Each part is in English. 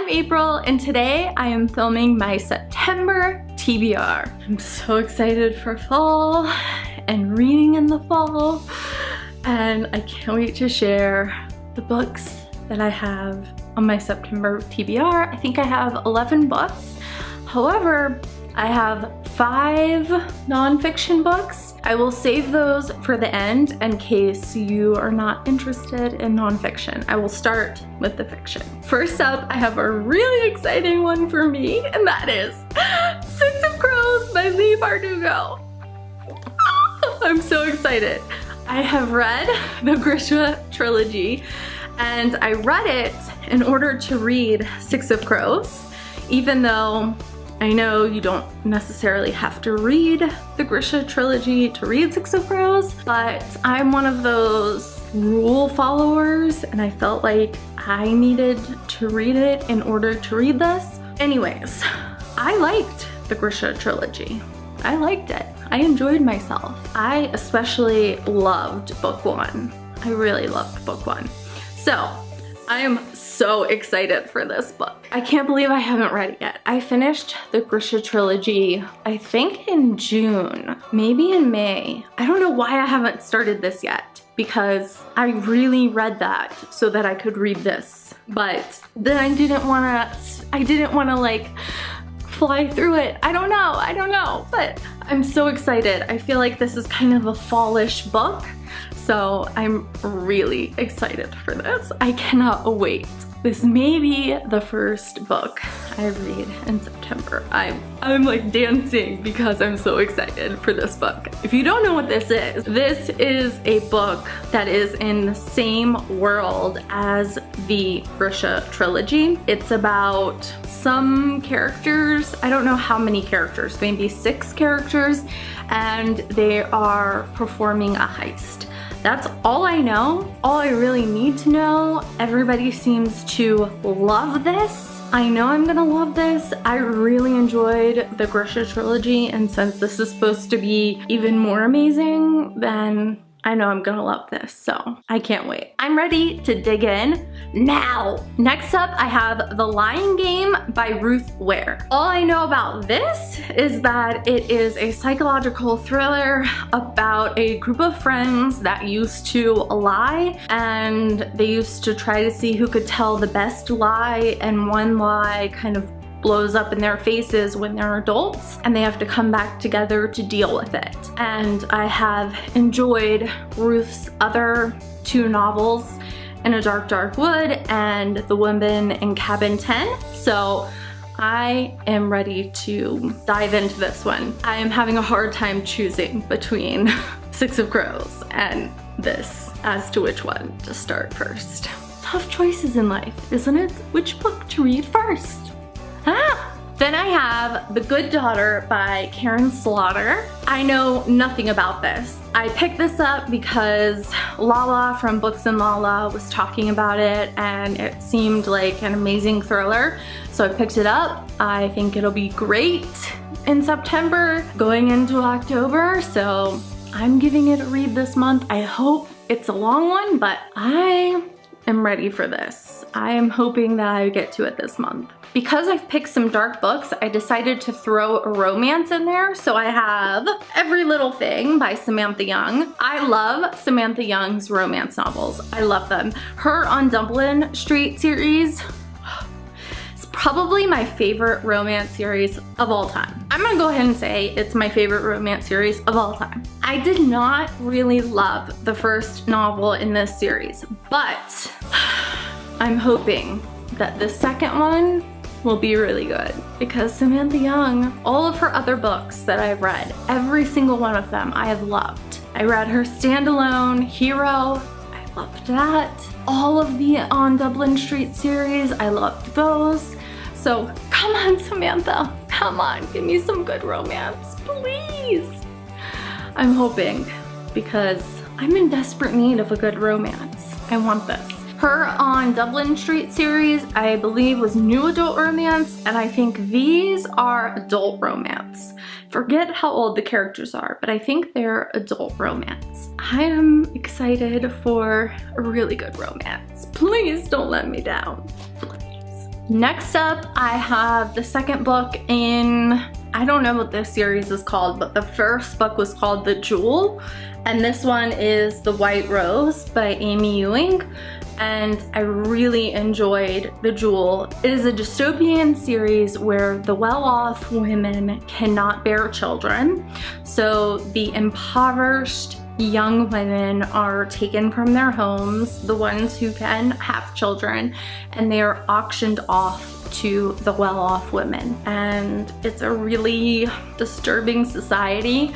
I'm April, and today I am filming my September TBR. I'm so excited for fall and reading in the fall, and I can't wait to share the books that I have on my September TBR. I think I have 11 books. However, I have 5 nonfiction books. I will save those for the end in case you are not interested in nonfiction. I will start with the fiction. First up, I have a really exciting one for me, and that is Six of Crows by Leigh Bardugo. I'm so excited. I have read the Grisha trilogy, and I read it in order to read Six of Crows, even though I know you don't necessarily have to read the Grisha trilogy to read Six of Crows, but I'm one of those rule followers, and I felt like I needed to read it in order to read this. Anyways, I liked the Grisha trilogy. I liked it. I enjoyed myself. I especially loved book 1. I really loved book 1. So, I am so excited for this book. I can't believe I haven't read it yet. I finished the Grisha trilogy, I think in June, maybe in May. I don't know why I haven't started this yet, because I really read that so that I could read this. But then I didn't wanna like fly through it. I don't know, but I'm so excited. I feel like this is kind of a fallish book. So I'm really excited for this. I cannot wait. This may be the first book I read in September. I'm like dancing because I'm so excited for this book. If you don't know what this is a book that is in the same world as the Grisha trilogy. It's about some characters, I don't know how many characters, maybe 6 characters, and they are performing a heist. That's all I know, all I really need to know. Everybody seems to love this. I know I'm gonna love this. I really enjoyed the Grisha trilogy, and since this is supposed to be even more amazing, then I know I'm gonna love this, so I can't wait. I'm ready to dig in now. Next up, I have The Lying Game by Ruth Ware. All I know about this is that it is a psychological thriller about a group of friends that used to lie, and they used to try to see who could tell the best lie, and one lie kind of blows up in their faces when they're adults, and they have to come back together to deal with it. And I have enjoyed Ruth's other 2 novels, In a Dark, Dark Wood and The Woman in Cabin 10. So I am ready to dive into this one. I am having a hard time choosing between Six of Crows and this as to which one to start first. Tough choices in life, isn't it? Which book to read first? Then I have The Good Daughter by Karen Slaughter. I know nothing about this. I picked this up because Lala from Books and Lala was talking about it, and it seemed like an amazing thriller. So I picked it up. I think it'll be great in September, going into October. So I'm giving it a read this month. I hope it's a long one, but I am ready for this. I am hoping that I get to it this month. Because I've picked some dark books, I decided to throw a romance in there. So I have Every Little Thing by Samantha Young. I love Samantha Young's romance novels. I love them. Her on Dublin Street series is probably my favorite romance series of all time. I'm gonna go ahead and say it's my favorite romance series of all time. I did not really love the first novel in this series, but I'm hoping that the second one will be really good, because Samantha Young, all of her other books that I've read, every single one of them I have loved. I read her standalone Hero, I loved that. All of the On Dublin Street series, I loved those. So come on, Samantha, come on, give me some good romance, please. I'm hoping, because I'm in desperate need of a good romance. I want this. Her on Dublin Street series, I believe, was new adult romance, and I think these are adult romance. Forget how old the characters are, but I think they're adult romance. I am excited for a really good romance. Please don't let me down. Please. Next up, I have the second book in, I don't know what this series is called, but the first book was called The Jewel, and this one is The White Rose by Amy Ewing. And I really enjoyed The Jewel. It is a dystopian series where the well-off women cannot bear children. So the impoverished young women are taken from their homes, the ones who can have children, and they are auctioned off to the well-off women. And it's a really disturbing society.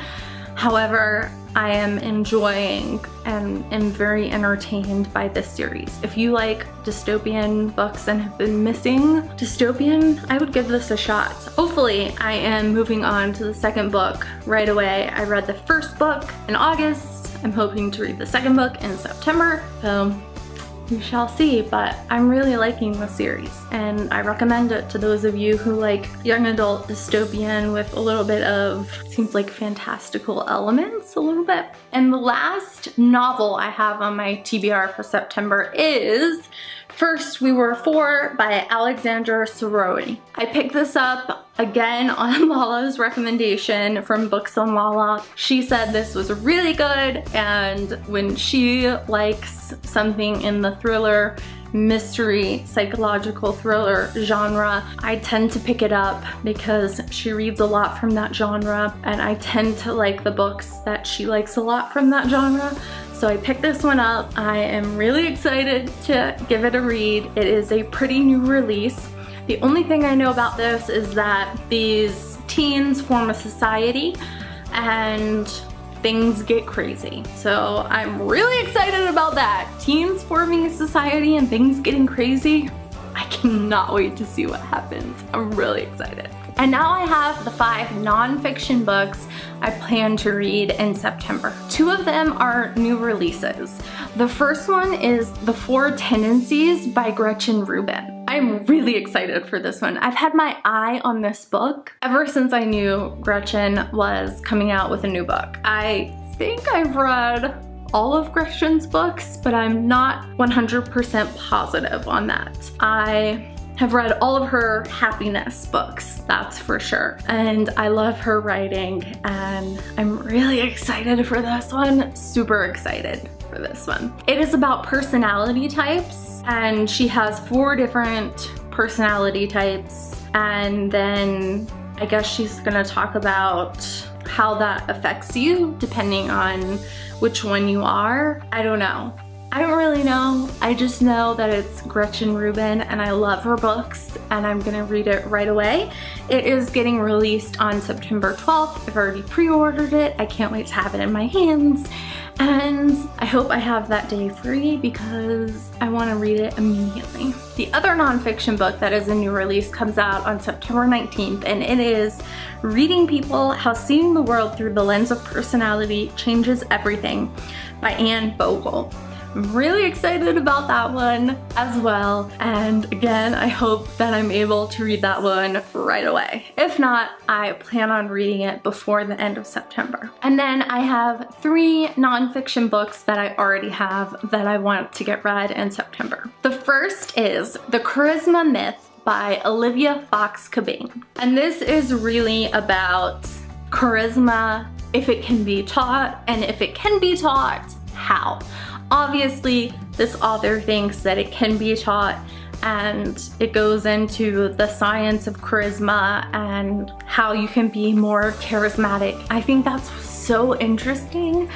However, I am enjoying and am very entertained by this series. If you like dystopian books and have been missing dystopian, I would give this a shot. Hopefully, I am moving on to the second book right away. I read the first book in August. I'm hoping to read the second book in September. So we shall see, but I'm really liking the series and I recommend it to those of you who like young adult dystopian with a little bit of, seems like fantastical elements a little bit. And the last novel I have on my TBR for September is First We Were Four by Alexandra Sorority. I picked this up again on Lala's recommendation from Books on Lala. She said this was really good, and when she likes something in the thriller, mystery, psychological thriller genre, I tend to pick it up because she reads a lot from that genre and I tend to like the books that she likes a lot from that genre. So I picked this one up. I am really excited to give it a read. It is a pretty new release. The only thing I know about this is that these teens form a society and things get crazy. So I'm really excited about that. Teens forming a society and things getting crazy. I cannot wait to see what happens. I'm really excited. And now I have the 5 nonfiction books I plan to read in September. 2 of them are new releases. The first one is The 4 Tendencies by Gretchen Rubin. I'm really excited for this one. I've had my eye on this book ever since I knew Gretchen was coming out with a new book. I think I've read all of Gretchen's books, but I'm not 100% positive on that. I have read all of her happiness books, that's for sure. And I love her writing and I'm really excited for this one. Super excited for this one. It is about personality types and she has 4 different personality types, and then I guess she's gonna talk about how that affects you depending on which one you are. I don't know. I don't really know. I just know that it's Gretchen Rubin and I love her books and I'm gonna read it right away. It is getting released on September 12th. I've already pre-ordered it. I can't wait to have it in my hands. And I hope I have that day free because I want to read it immediately. The other nonfiction book that is a new release comes out on September 19th, and it is Reading People: How Seeing the World Through the Lens of Personality Changes Everything by Anne Bogle. I'm really excited about that one as well. And again, I hope that I'm able to read that one right away. If not, I plan on reading it before the end of September. And then I have 3 nonfiction books that I already have that I want to get read in September. The first is The Charisma Myth by Olivia Fox Cabane. And this is really about charisma, if it can be taught, and if it can be taught, how. Obviously, this author thinks that it can be taught, and it goes into the science of charisma and how you can be more charismatic. I think that's so interesting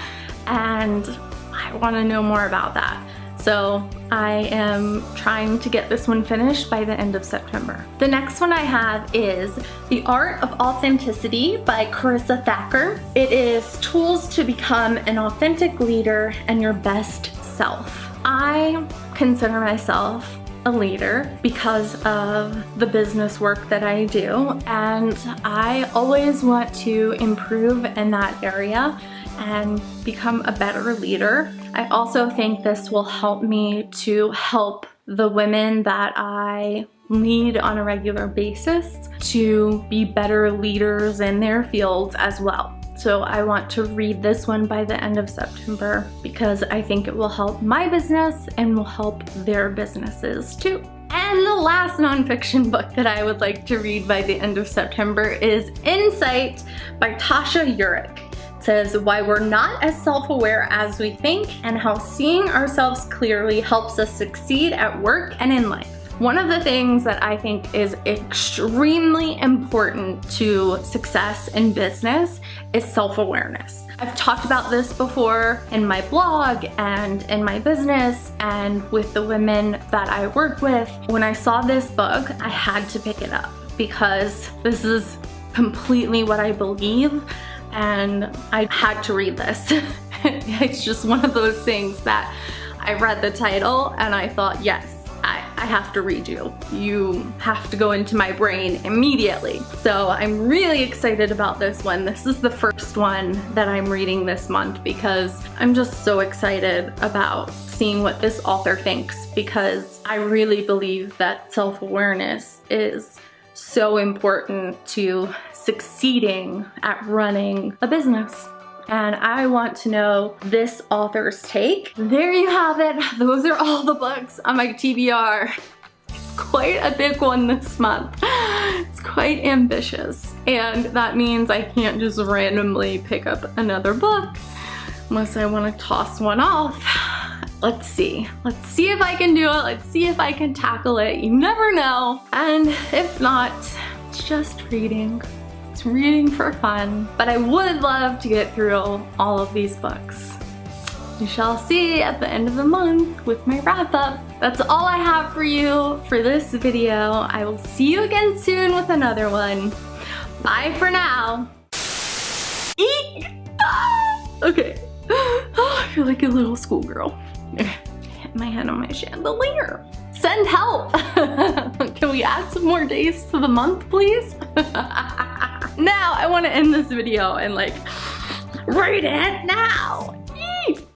and I want to know more about that. So I am trying to get this one finished by the end of September. The next one I have is The Art of Authenticity by Carissa Thacker. It is tools to become an authentic leader and your best self. I consider myself a leader because of the business work that I do, and I always want to improve in that area and become a better leader. I also think this will help me to help the women that I lead on a regular basis to be better leaders in their fields as well. So I want to read this one by the end of September because I think it will help my business and will help their businesses too. And the last nonfiction book that I would like to read by the end of September is Insight by Tasha Eurich. It says, why we're not as self-aware as we think and how seeing ourselves clearly helps us succeed at work and in life. One of the things that I think is extremely important to success in business is self-awareness. I've talked about this before in my blog and in my business and with the women that I work with. When I saw this book, I had to pick it up because this is completely what I believe, and I had to read this. It's just one of those things that I read the title and I thought, yes, I have to read you. You have to go into my brain immediately. So I'm really excited about this one. This is the first one that I'm reading this month because I'm just so excited about seeing what this author thinks, because I really believe that self-awareness is so important to succeeding at running a business. And I want to know this author's take. There you have it. Those are all the books on my TBR. It's quite a big one this month. It's quite ambitious. And that means I can't just randomly pick up another book unless I want to toss one off. Let's see. Let's see if I can do it. Let's see if I can tackle it. You never know. And if not, it's just reading. Reading for fun, but I would love to get through all of these books. You shall see at the end of the month with my wrap up. That's all I have for you for this video. I will see you again soon with another one. Bye for now. Eek! Ah! Okay. Oh, I feel like a little schoolgirl. Hit my head on my chandelier. Send help! Can we add some more days to the month, please? Now I want to end this video and like, read it now!